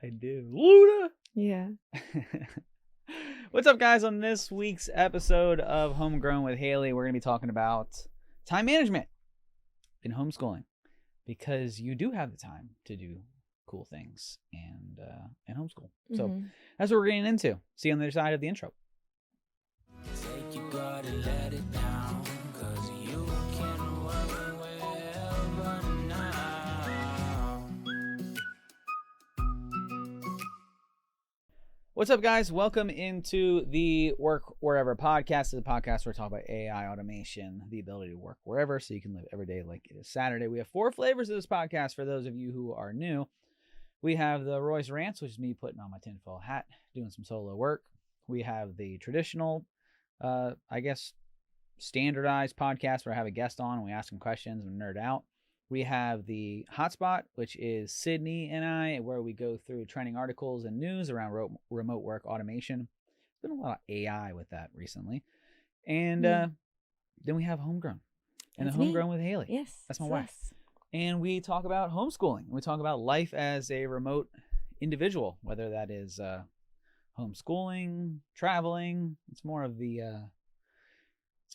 I do. Luda! Yeah. What's up, guys? On this week's episode of Homegrown with Halie, we're going to be talking about time management in homeschooling, because you do have the time to do cool things and homeschool. So that's what we're getting into. See you on the other side of the intro. Take your guard and let it down, 'cause you can work wherever now. What's up, guys? Welcome into the Work Wherever podcast. This is a podcast where we talk about AI, automation, the ability to work wherever so you can live every day like it is Saturday. We have 4 flavors of this podcast for those of you who are new. We have the Royce Rants, which is me putting on my tinfoil hat, doing some solo work. We have the traditional, standardized podcast where I have a guest on and we ask them questions and nerd out. We have the Hotspot, which is Sydney and I, where we go through trending articles and news around remote work automation. There's been a lot of AI with that recently. And then we have Homegrown. And That's the Homegrown with Halie. Yes. That's my wife. And we talk about homeschooling. We talk about life as a remote individual, whether that is homeschooling, traveling. It's more of the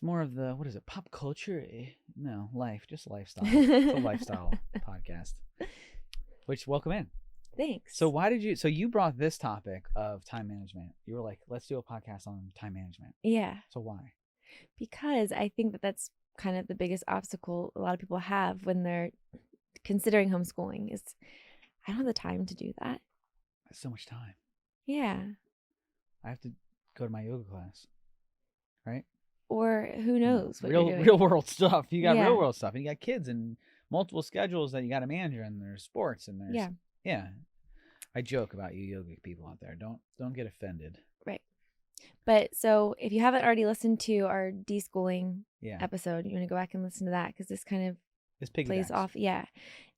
what is it? Pop culture? No, life, just lifestyle. It's a lifestyle podcast. Which, welcome in. Thanks. So you brought this topic of time management. You were like, let's do a podcast on time management. Yeah. So why? Because I think that that's kind of the biggest obstacle a lot of people have when they're considering homeschooling is I don't have the time to do that. That's so much time. Yeah. I have to go to my yoga class, right? Or who knows what you're doing. Real world stuff. You got Yeah. real world stuff, and you got kids and multiple schedules that you got to manage, and there's sports, and there's yeah. I joke about you yoga people out there. Don't get offended. Right. But so if you haven't already listened to our deschooling episode, you want to go back and listen to that because this kind of plays off. Yeah.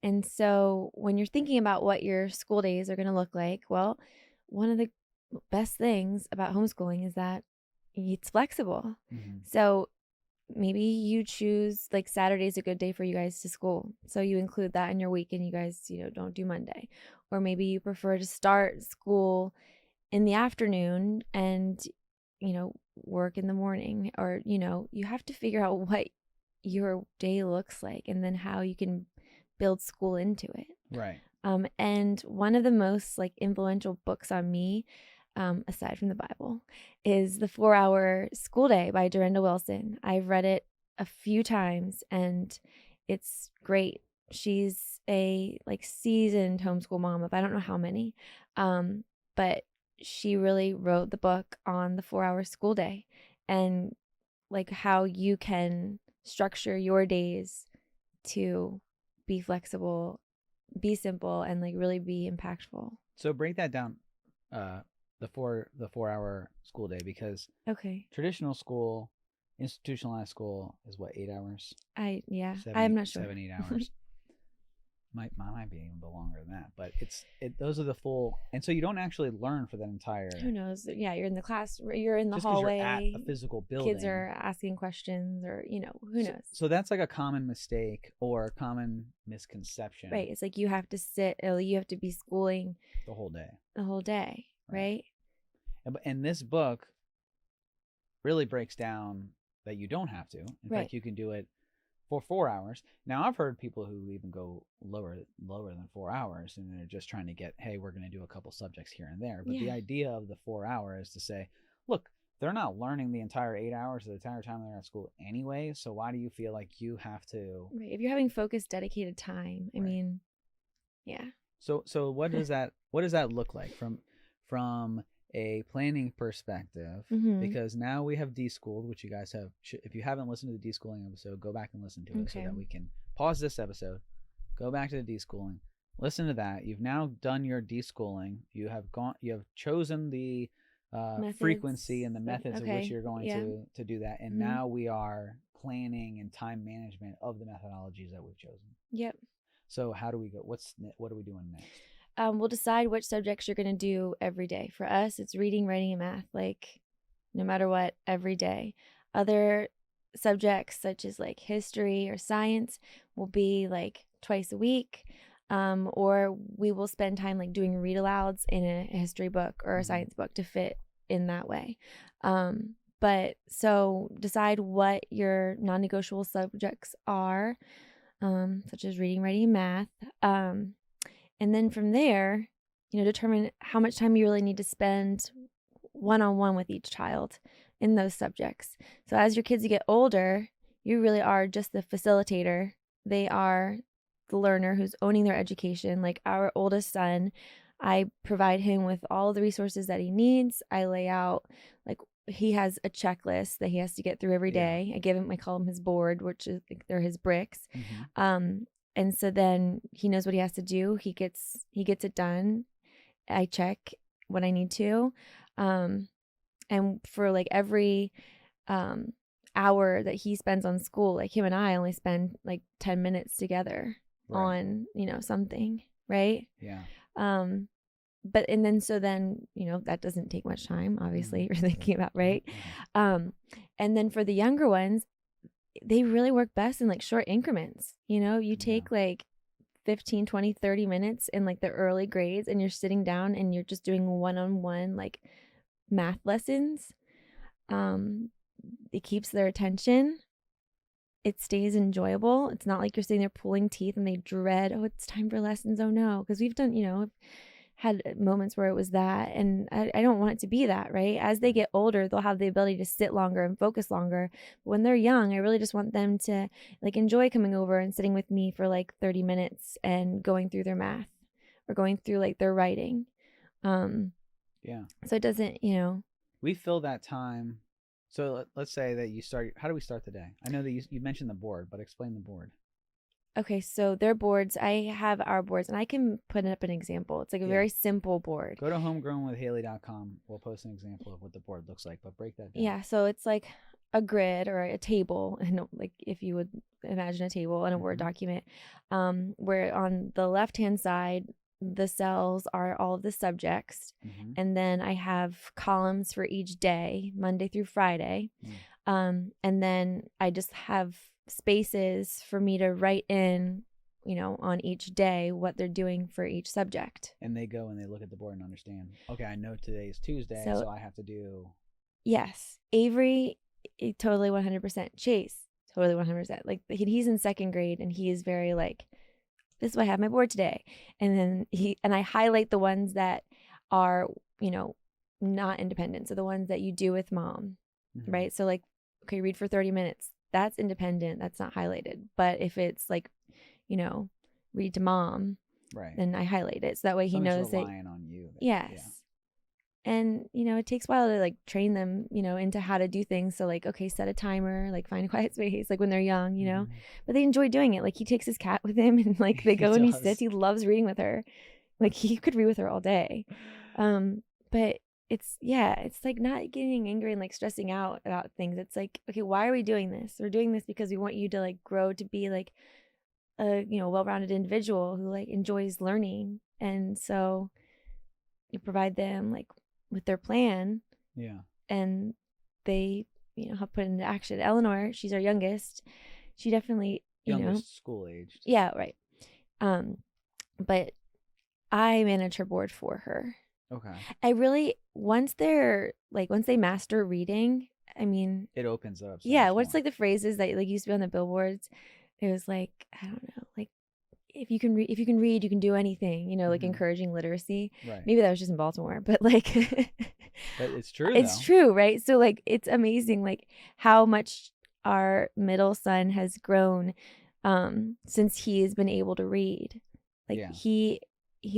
And so when you're thinking about what your school days are going to look like, well, one of the best things about homeschooling is that it's flexible. Mm-hmm. So maybe you choose like Saturday's a good day for you guys to school. So you include that in your week and you guys, don't do Monday. Or maybe you prefer to start school in the afternoon and, work in the morning. Or, you have to figure out what your day looks like and then how you can build school into it. Right. And one of the most influential books on me, aside from the Bible, is The 4-Hour School Day by Dorinda Wilson. I've read it a few times and it's great. She's a seasoned homeschool mom of I don't know how many, but she really wrote the book on the 4-hour school day and how you can structure your days to be flexible, be simple, and really be impactful. So break that down. The 4-hour school day, because traditional school, institutionalized school is what, 8 hours? I'm not sure. 7-8 hours. Might be even longer than that, but those are the full, and so you don't actually learn for that entire. Who knows? Yeah, you're in the class, you're in the hallway. You're at a physical building. Kids are asking questions, or who knows? So that's a common mistake or a common misconception. Right. It's you have to sit. You have to be schooling the whole day. Right. And this book really breaks down that you don't have to. In fact, you can do it for 4 hours. Now, I've heard people who even go lower than 4 hours, and they're just trying to get, hey, we're going to do a couple subjects here and there. But the idea of the 4 hours is to say, look, they're not learning the entire 8 hours the entire time they're at school anyway. So why do you feel like you have to? Right. If you're having focused, dedicated time, I mean, yeah. So what does that look like from a planning perspective? Mm-hmm. Because now we have deschooled, which you guys have. If you haven't listened to the deschooling episode, go back and listen to it so that we can pause this episode, go back to the deschooling, listen to that. You've now done your deschooling. You have chosen the frequency and the methods of which you're going to do that. And now we are planning and time management of the methodologies that we've chosen. Yep. So how do we go? What are we doing next? We'll decide which subjects you're going to do every day. For us, it's reading, writing, and math, no matter what, every day. Other subjects such as history or science will be twice a week. or we will spend time like doing read alouds in a history book or a science book to fit in that way. But so decide what your non-negotiable subjects are, such as reading, writing, and math. And then from there, determine how much time you really need to spend one-on-one with each child in those subjects. So as your kids get older, you really are just the facilitator. They are the learner who's owning their education. Like our oldest son, I provide him with all the resources that he needs. I lay out, like, he has a checklist that he has to get through every day. I call him his board, which is they're his bricks. And so then he knows what he has to do. He gets it done. I check what I need to. And for like every hour that he spends on school, like him and I only spend like 10 minutes together on, something, right? Yeah. But so then, that doesn't take much time, obviously, you're thinking about, right? And then for the younger ones, they really work best in like short increments. You take like 15, 20, 30 minutes in like the early grades, and you're sitting down and you're just doing one-on-one like math lessons. It keeps their attention. It stays enjoyable. It's not like you're sitting there pulling teeth and they dread, oh, it's time for lessons. Oh no. Because we've done, had moments where it was that, and I don't want it to be that, right? As they get older, they'll have the ability to sit longer and focus longer. But when they're young, I really just want them to like enjoy coming over and sitting with me for like 30 minutes and going through their math or going through like their writing. Yeah. So it doesn't, we fill that time. So let's say that you start. How do we start the day? I know that you mentioned the board, but explain the board. Okay, so their boards, I have our boards, and I can put up an example. It's like a very simple board. Go to homegrownwithhalie.com. We'll post an example of what the board looks like, but break that down. Yeah, so it's like a grid or a table, and like if you would imagine a table in a Word document, where on the left-hand side, the cells are all of the subjects, and then I have columns for each day, Monday through Friday, and then I just have spaces for me to write in, on each day what they're doing for each subject. And they go and they look at the board and understand, okay, I know today is Tuesday, so I have to do. Yes. Avery, totally 100%. Chase, totally 100%. Like he's in second grade and he is very like, this is what I have my board today. And then I highlight the ones that are, not independent. So the ones that you do with mom, right? So like, okay, read for 30 minutes. That's independent. That's not highlighted. But if it's like, read to mom, right, then I highlight it. So that way he knows that. Relying on you. Yes. Yeah. And, it takes a while to like train them, into how to do things. So like, okay, set a timer, like find a quiet space, like when they're young, but they enjoy doing it. Like he takes his cat with him and like they go and he sits, he loves reading with her. Like he could read with her all day. But it's like not getting angry and like stressing out about things. It's like, okay, why are we doing this? We're doing this because we want you to like grow to be like a, well-rounded individual who like enjoys learning. And so you provide them like with their plan. Yeah. And they, help put it into action. Eleanor, she's our youngest. She definitely, youngest school age. Yeah, right. But I manage her board for her. Okay. I really, once they master reading, I mean, it opens up. What's like the phrases that like used to be on the billboards? It was like, I don't know, like if you can read, you can do anything, like encouraging literacy. Right. Maybe that was just in Baltimore, but like, but it's true. It's true, right? So like, it's amazing, like how much our middle son has grown, since he has been able to read. Like he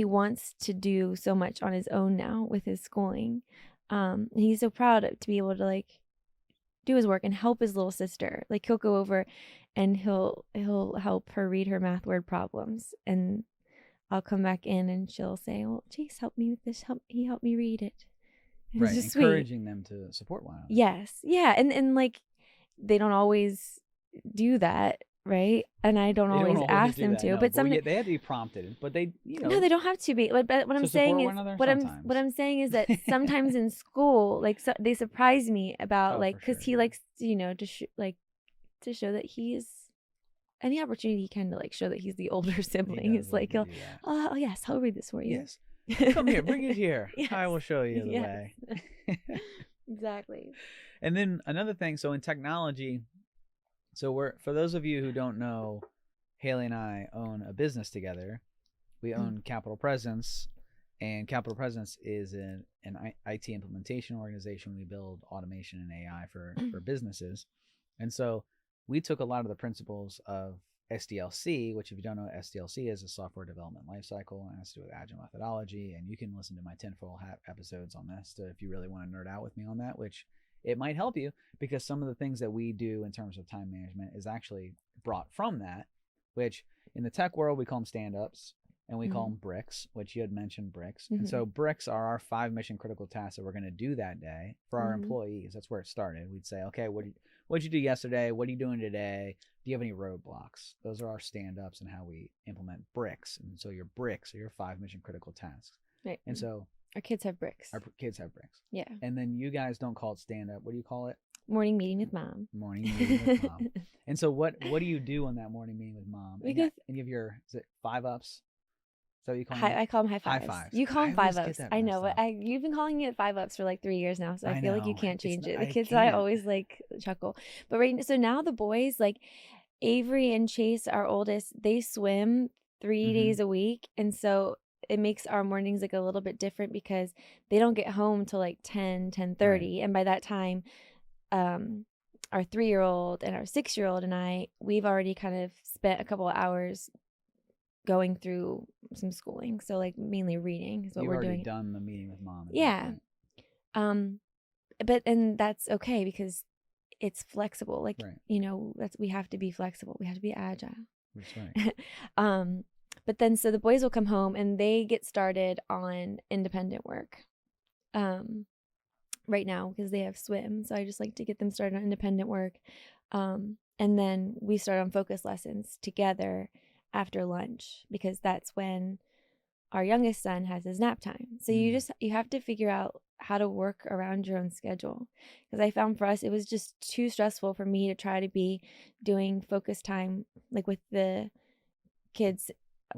wants to do so much on his own now with his schooling. And he's so proud to be able to like do his work and help his little sister. Like he'll go over and he'll help her read her math word problems, and I'll come back in and she'll say, well, Chase helped me with this. He helped me read it. And right. It's just encouraging sweet. them to support one another. Yes. Yeah. And like they don't always do that. Right. And I don't always ask them to, but some they have to be prompted, but they, no, they don't have to be. But what I'm saying is, what I'm saying is that sometimes in school, like they surprise me about because he likes, to show that he's any opportunity he can to like show that he's the older sibling. does It's love like, to he'll, do that. oh yes, I'll read this for you. Yes. Come here, bring it here. Yes. I will show you the Yes. way. Exactly. And then another thing, so in technology, so for those of you who don't know, Halie and I own a business together. We own Capital Presence, and Capital Presence is an IT implementation organization. We build automation and AI for businesses. And so we took a lot of the principles of SDLC, which if you don't know, SDLC is a software development lifecycle, and it has to do with agile methodology. And you can listen to my tinfoil hat episodes on this if you really want to nerd out with me on that, which it might help you, because some of the things that we do in terms of time management is actually brought from that, which in the tech world, we call them stand-ups, and we call them bricks, which you had mentioned bricks. And so bricks are our 5 mission critical tasks that we're going to do that day for our employees. That's where it started. We'd say, okay, what'd you do yesterday? What are you doing today? Do you have any roadblocks? Those are our stand-ups and how we implement bricks. And so your bricks are your 5 mission critical tasks. Right. And so our kids have bricks. our kids have bricks. Yeah. And then you guys don't call it stand-up. What do you call it? Morning meeting with mom. Morning meeting with mom. And so what do you do on that morning meeting with mom? We and go you have your, is it 5 ups? So you call I call them high fives. High fives. You call them I always 5 get ups. that I know, messed but up. you've been calling it 5 ups for like 3 years now, so I feel like you know. can't change it. I The kids I can't. always like chuckle. But so now the boys, like Avery and Chase, our oldest, they swim 3 days a week, and so it makes our mornings like a little bit different because they don't get home till like 10:30, and by that time our 3-year-old and our 6-year-old and we've already kind of spent a couple of hours going through some schooling, so like mainly reading is what You've we're already doing. done the meeting with mom. Yeah. But that's okay because it's flexible. Like, you know, we have to be flexible. We have to be agile. That's right. But then so the boys will come home and they get started on independent work right now because they have swim. So I just like to get them started on independent work. And then we start on focus lessons together after lunch because that's when our youngest son has his nap time. So you have to figure out how to work around your own schedule. Because I found for us, it was just too stressful for me to try to be doing focus time like with the kids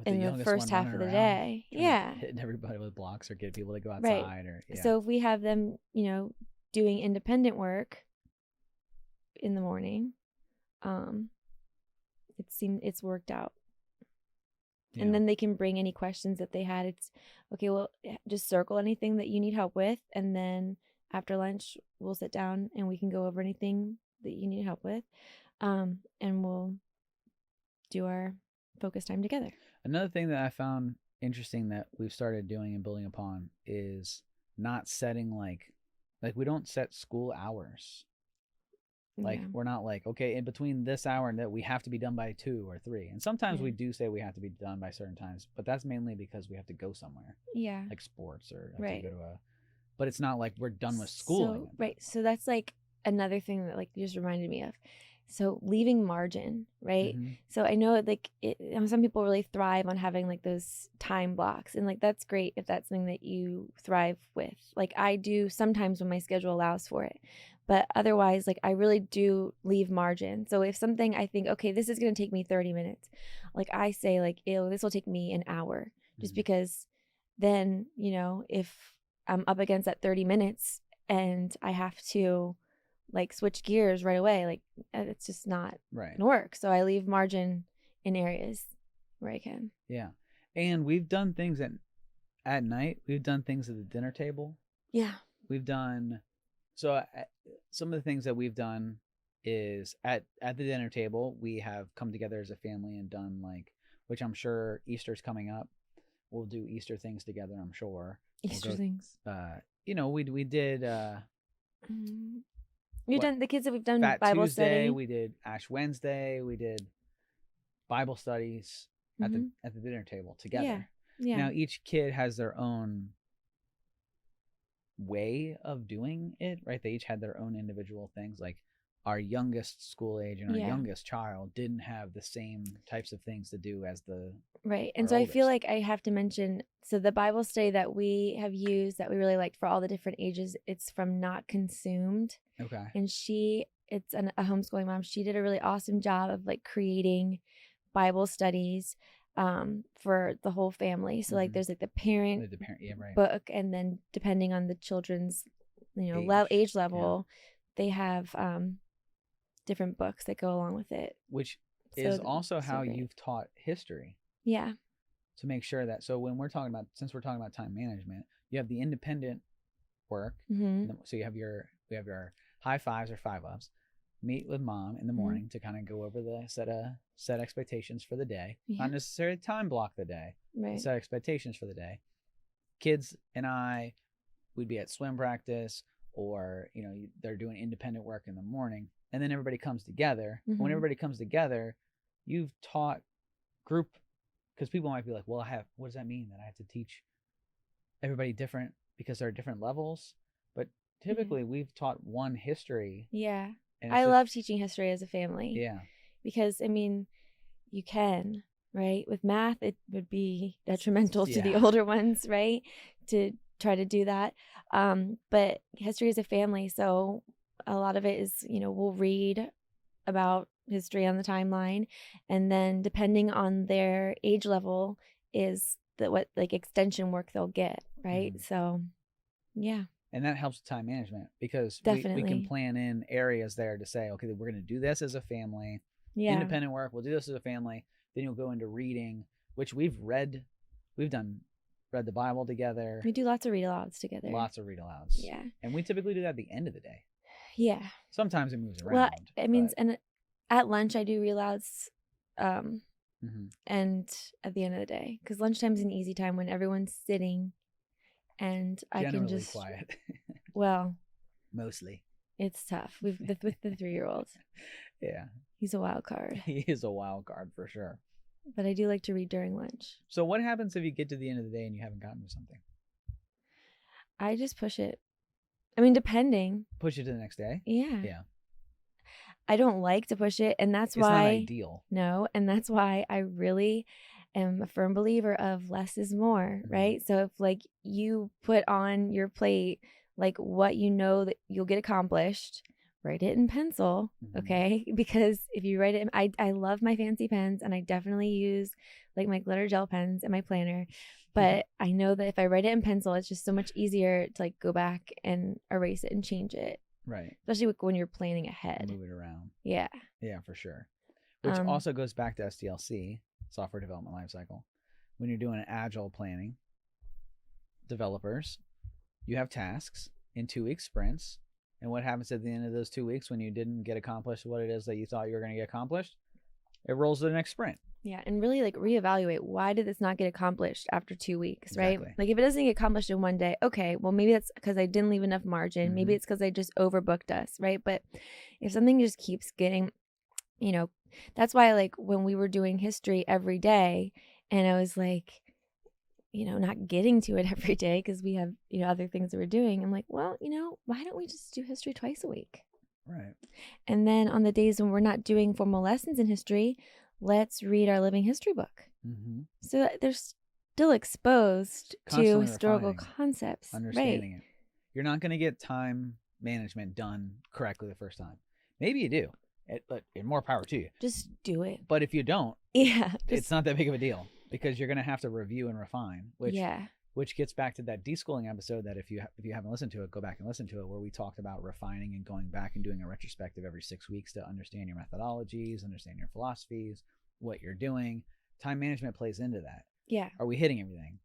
in the first half of the day. Yeah. Hitting everybody with blocks or get people to go outside. Right. Or, So if we have them, you know, doing independent work in the morning, it's worked out. Yeah. And then they can bring any questions that they had. It's okay, well, just circle anything that you need help with. And then after lunch, we'll sit down and we can go over anything that you need help with. And we'll do our focus time together. Another thing that I found interesting that we've started doing and building upon is not setting like we don't set school hours. Like we're not like, okay, in between this hour and that we have to be done by 2 or 3. And sometimes we do say we have to be done by certain times, but that's mainly because we have to go somewhere. Yeah. Like sports or have to go to but it's not like we're done with schooling. So that's like another thing that like you just reminded me of. So leaving margin, right? So I know like some people really thrive on having like those time blocks, and like that's great if that's something that you thrive with. Like I do sometimes when my schedule allows for it. But otherwise, like I really do leave margin. So if something I think, okay, this is going to take me 30 minutes, like I say like, this will take me an hour just because then, you know, if I'm up against that 30 minutes and I have to like switch gears right away, like it's just not going to work. So I leave margin in areas where I can. Yeah. And we've done things at night. We've done things at the dinner table. Yeah. We've done... So some of the things that we've done is at the dinner table, we have come together as a family and done like, which I'm sure Easter's coming up. We'll do Easter things together, I'm sure. Easter things. You know, we did. We've done the kids that we've done Fat Bible Tuesday, study. We did Ash Wednesday. We did Bible studies at the dinner table together. Yeah. Now each kid has their own way of doing it, right? They each had their own individual things. Like our youngest school age and our youngest child didn't have the same types of things to do as the And so oldest. I feel like I have to mention, so the Bible study that we have used that we really liked for all the different ages, it's from Not Consumed. Okay. And she it's a homeschooling mom. She did a really awesome job of like creating Bible studies for the whole family. So like there's like the parent Yeah, right. book, and then depending on the children's age level, they have different books that go along with it. Which is also how you've taught history. Yeah. To make sure that, so when since we're talking about time management, you have the independent work. So we have your high fives or 5-ups. Meet with mom in the morning to kind of go over the set expectations for the day. Not necessarily time block the day. Right. Set expectations for the day. Kids and I, we'd be at swim practice, or they're doing independent work in the morning, and then everybody comes together. When everybody comes together, you've taught group, because people might be like, well, what does that mean, that I have to teach everybody different because there are different levels? But typically we've taught one history. Yeah. I love teaching history as a family. Yeah. Because, I mean, you can, right? With math, it would be detrimental to the older ones, right? To try to do that. But history is a family. So a lot of it is, we'll read about history on the timeline. And then depending on their age level is what like extension work they'll get, right? So, yeah. And that helps with time management, because we can plan in areas there to say, okay, we're going to do this as a family. Yeah. Independent work, we'll do this as a family. Then you'll go into reading, which we've read the Bible together. We do lots of read alouds together. Lots of read alouds. Yeah. And we typically do that at the end of the day. Yeah. Sometimes it moves around. Well, it means, and at lunch I do read alouds. And at the end of the day, because lunchtime's an easy time when everyone's sitting, and I can just quiet. Well, mostly it's tough with the 3-year-old. Yeah, he's a wild card. He is a wild card for sure. But I do like to read during lunch. So what happens if you get to the end of the day and you haven't gotten to something? I just push it. I mean, depending. Push it to the next day? Yeah. Yeah. I don't like to push it, and that's why it's not ideal. No, and that's why I really am a firm believer of less is more, right? So if like you put on your plate like what you know that you'll get accomplished, write it in pencil, okay? Because if you write it, I love my fancy pens, and I definitely use like my glitter gel pens in my planner. But I know that if I write it in pencil, it's just so much easier to like go back and erase it and change it. Right. Especially when you're planning ahead. Move it around. Yeah. Yeah, for sure. Which also goes back to SDLC, Software Development Lifecycle. When you're doing agile planning, developers, you have tasks in 2-week sprints. And what happens at the end of those 2 weeks when you didn't get accomplished what it is that you thought you were going to get accomplished? It rolls to the next sprint. Yeah, and really like reevaluate, why did this not get accomplished after 2 weeks, exactly. Right? Like if it doesn't get accomplished in one day, okay, well maybe that's because I didn't leave enough margin. Maybe it's because I just overbooked us, right? But if something just keeps getting, that's why like when we were doing history every day and I was like, not getting to it every day because we have, other things that we're doing. I'm like, well, why don't we just do history twice a week? Right. And then on the days when we're not doing formal lessons in history, let's read our living history book. So that they're still exposed to historical concepts. Understanding it. You're not going to get time management done correctly the first time. Maybe you do, but more power to you. Just do it. But if you don't, it's not that big of a deal, because you're going to have to review and refine, which gets back to that deschooling episode that if you haven't listened to it, go back and listen to it, where we talked about refining and going back and doing a retrospective every 6 weeks to understand your methodologies, understand your philosophies, what you're doing. Time management plays into that. Yeah. Are we hitting everything?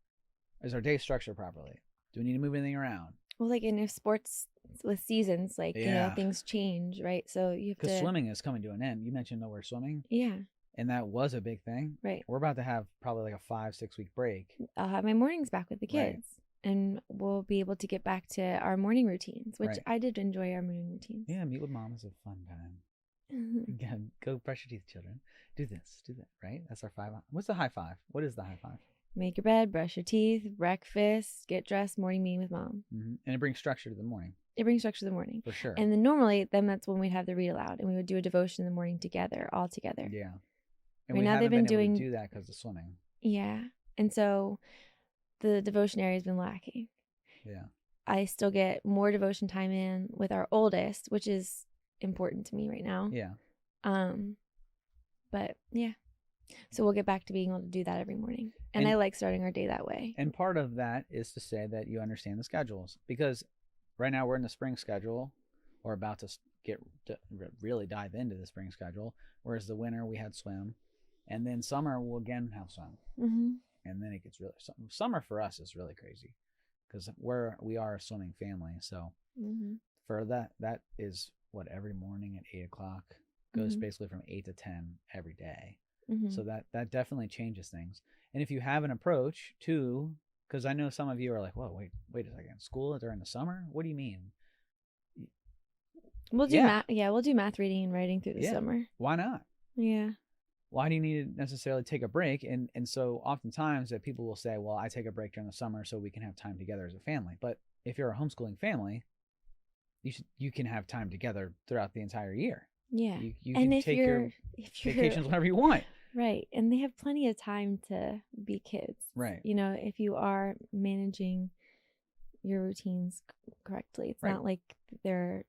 Is our day structured properly? Do we need to move anything around? Well, like in sports with seasons, like, things change, right? So you have to... Because swimming is coming to an end. You mentioned nowhere swimming. Yeah. And that was a big thing. Right. We're about to have probably like a 5-6 week break. I'll have my mornings back with the kids. Right. And we'll be able to get back to our morning routines, which I did enjoy our morning routines. Yeah, meet with mom is a fun time. Again, go brush your teeth, children. Do this, do that, right? That's our 5. What's the high 5? What is the high 5? Make your bed, brush your teeth, breakfast, get dressed, morning meeting with mom. And it brings structure to the morning. It brings structure to the morning. For sure. And then normally, that's when we'd have the read aloud, and we would do a devotion in the morning together, all together. Yeah. And right now they've been able to do that because of swimming. Yeah. And so the devotion area has been lacking. Yeah. I still get more devotion time in with our oldest, which is important to me right now. Yeah. But yeah. So we'll get back to being able to do that every morning. And I like starting our day that way. And part of that is to say that you understand the schedules, because right now we're in the spring schedule, or about to really dive into the spring schedule, whereas the winter we had swim, and then summer we'll again have swim. Mm-hmm. And then it gets really, summer for us is really crazy because we are a swimming family. So for that is what, every morning at 8 o'clock goes basically from 8 to 10 every day. So that definitely changes things. And if you have an approach too, because I know some of you are like, whoa, wait a second, school during the summer? What do you mean? We'll do math. Yeah, we'll do math, reading, and writing through the summer. Why not? Yeah. Why do you need to necessarily take a break? And so oftentimes that people will say, well, I take a break during the summer so we can have time together as a family. But if you're a homeschooling family, you can have time together throughout the entire year. Yeah. You can take your vacations whenever you want. Right. And they have plenty of time to be kids. Right. You know, if you are managing your routines correctly. It's not like they're,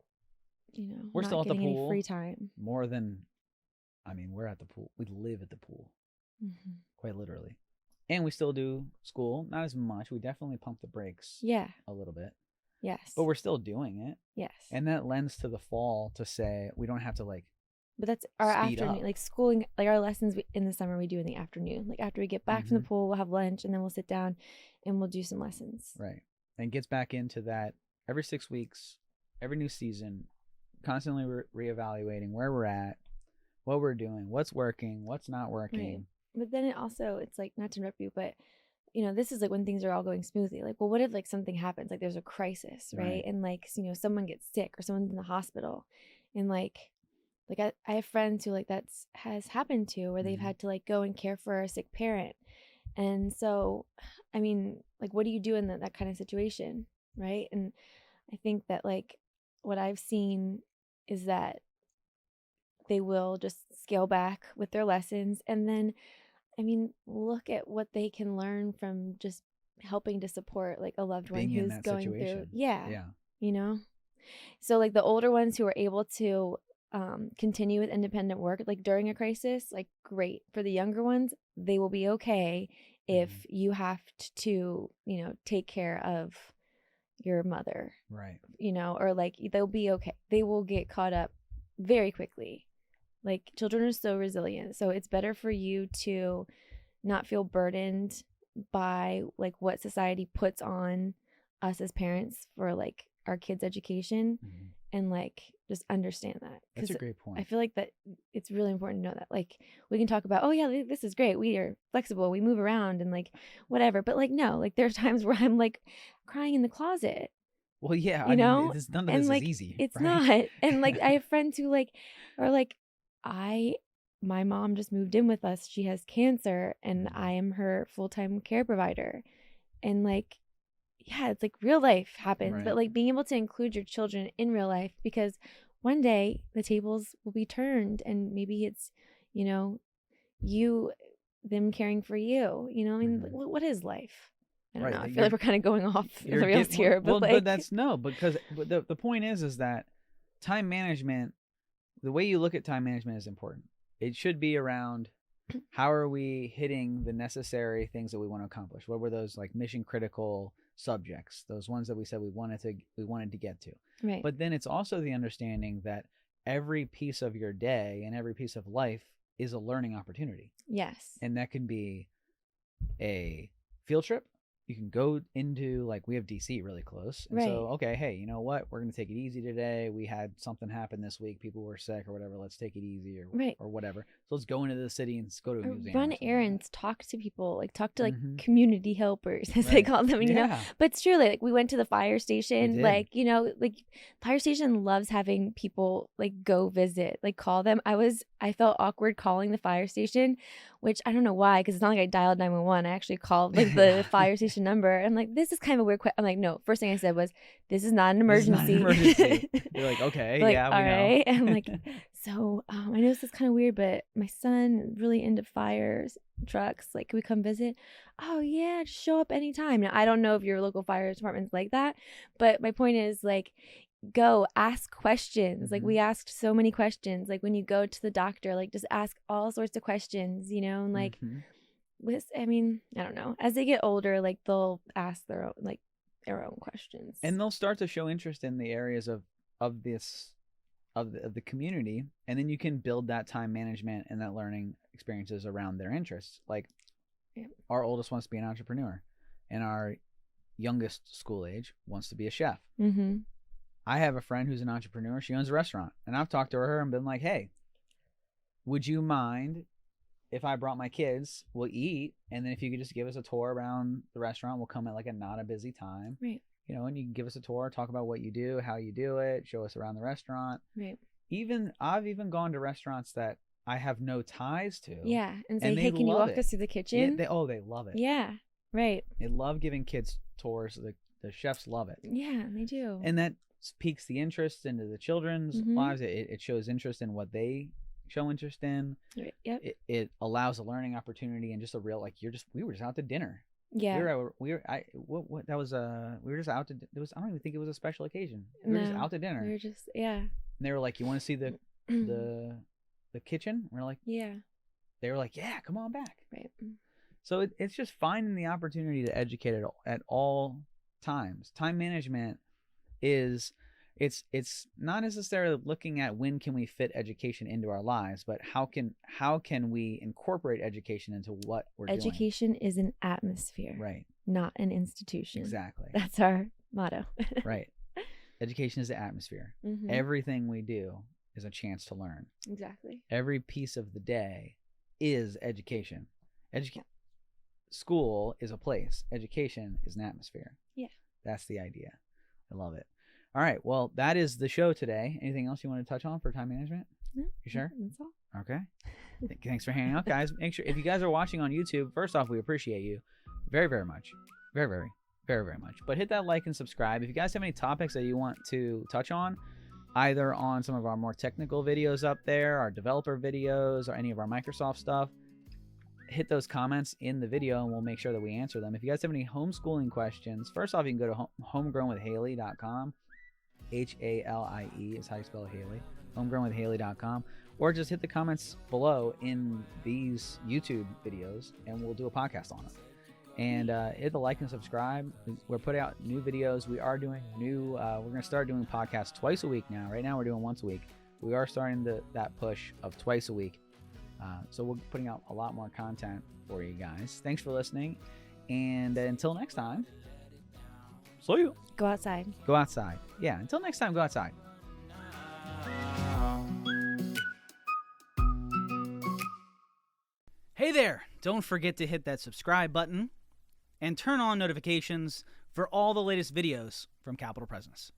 we're not still at the getting pool any free time. More than, we're at the pool. We live at the pool, quite literally. And we still do school, not as much. We definitely pump the brakes a little bit. Yes. But we're still doing it. Yes. And that lends to the fall to say we don't have to but that's our afternoon, like schooling, like our lessons in the summer we do in the afternoon. Like after we get back from the pool, we'll have lunch and then we'll sit down and we'll do some lessons. Right. And gets back into that every 6 weeks, every new season, constantly reevaluating where we're at, what we're doing, what's working, what's not working. Right. But then it's like, not to interrupt you, but this is like when things are all going smoothly. Like, well, what if like something happens? Like there's a crisis, right? And like, someone gets sick or someone's in the hospital, and like I have friends who like has happened to, where they've had to like go and care for a sick parent. And so, like, what do you do in that kind of situation? Right. And I think that like what I've seen is that they will just scale back with their lessons, and then look at what they can learn from just helping to support like a loved one who's going through. Yeah. So like the older ones who are able to continue with independent work, like during a crisis, like great. For the younger ones, they will be okay if you have to, take care of your mother. Right. Or like they'll be okay. They will get caught up very quickly. Like children are so resilient. So it's better for you to not feel burdened by like what society puts on us as parents for like our kids' education, and like just understand that. That's a great point. I feel like that it's really important to know that. Like we can talk about, oh yeah, this is great. We are flexible. We move around and like whatever. But like, no, like there are times where I'm like crying in the closet. Well, yeah, none of this like, is easy. It's right? not. And like I have friends who like are like, my mom just moved in with us. She has cancer and I am her full-time care provider. And like, yeah, it's like real life happens, but like being able to include your children in real life, because one day the tables will be turned and maybe it's, them caring for you, what is life? I don't know. I feel like we're kind of going off the rails here, but but that's because the point is that time management, the way you look at time management is important. It should be around how are we hitting the necessary things that we want to accomplish? What were those like mission critical subjects, those ones that we said we wanted to get to? Right. But then it's also the understanding that every piece of your day and every piece of life is a learning opportunity. Yes. And that can be a field trip. You can go into, like, we have DC really close. And so, okay, hey, you know what? We're going to take it easy today. We had something happen this week. People were sick or whatever. Let's take it easy or whatever. So let's go into the city and go to a museum. Run errands, talk to people, like talk to like community helpers, as they call them, you know? But it's truly like we went to the fire station, like, like fire station loves having people like go visit, like call them. I felt awkward calling the fire station, which I don't know why, because it's not like I dialed 911. I actually called like the fire station number. I'm like, this is kind of a weird question. I'm like, no, first thing I said was, this is not an emergency. You're like, okay, like, yeah, we all know. right. And I'm like, so I know this is kind of weird, but my son is really into fires trucks. Like, can we come visit? Oh yeah, just show up anytime. Now I don't know if your local fire department's like that, but my point is like, go ask questions. Like Mhm. we asked so many questions. Like when you go to the doctor, like just ask all sorts of questions, and like Mhm. I mean, I don't know. As they get older, like they'll ask their own questions. And they'll start to show interest in the areas of the community, and then you can build that time management and that learning experiences around their interests. Like Yeah. our oldest wants to be an entrepreneur, and our youngest school age wants to be a chef. Mm-hmm. I have a friend who's an entrepreneur. She owns a restaurant, and I've talked to her and been like, hey, would you mind if I brought my kids? We'll eat, and then if you could just give us a tour around the restaurant, we'll come at like a not a busy time. Right. And you can give us a tour, talk about what you do, how you do it, show us around the restaurant. Right. I've even gone to restaurants that I have no ties to. Yeah. And say, and hey, they can you love walk it. us through the kitchen? They love it. Yeah. Right. They love giving kids tours. The chefs love it. Yeah, they do. And that piques the interest into the children's Mhm. lives. It shows interest in what they show interest in. Right. Yep. It allows a learning opportunity and just a real, like, we were just out to dinner. Yeah. We were just out to, I don't even think it was a special occasion. We were just out to dinner. We were just, yeah. And they were like, you want to see the kitchen? And we're like, yeah. they were like, yeah, come on back. Right. So it's just finding the opportunity to educate at all times. Time management it's not necessarily looking at when can we fit education into our lives, but how can we incorporate education into what we're doing. Education is an atmosphere, Right. not an institution. Exactly. That's our motto. Right. Education is the atmosphere. Mhm. Everything we do is a chance to learn. Exactly. Every piece of the day is education. School is a place. Education is an atmosphere. Yeah. That's the idea. I love it. All right. Well, that is the show today. Anything else you want to touch on for time management? No, You sure? that's all. Okay. Thanks for hanging out, guys. Make sure, if you guys are watching on YouTube, first off, we appreciate you very, very much. Very, very, very, very much. But hit that like and subscribe. If you guys have any topics that you want to touch on, either on some of our more technical videos up there, our developer videos, or any of our Microsoft stuff, hit those comments in the video and we'll make sure that we answer them. If you guys have any homeschooling questions, first off, you can go to homegrownwithhalie.com. Halie is how you spell Halie. Homegrownwithhalie.com. Or just hit the comments below in these YouTube videos and we'll do a podcast on it. And hit the like and subscribe. We're putting out new videos. We are doing we're going to start doing podcasts twice a week now. Right now we're doing once a week. We are starting that push of twice a week. So we're putting out a lot more content for you guys. Thanks for listening. And until next time, see you. Go outside. Go outside. Yeah, until next time, go outside. Hey there! Don't forget to hit that subscribe button and turn on notifications for all the latest videos from Capital Presence.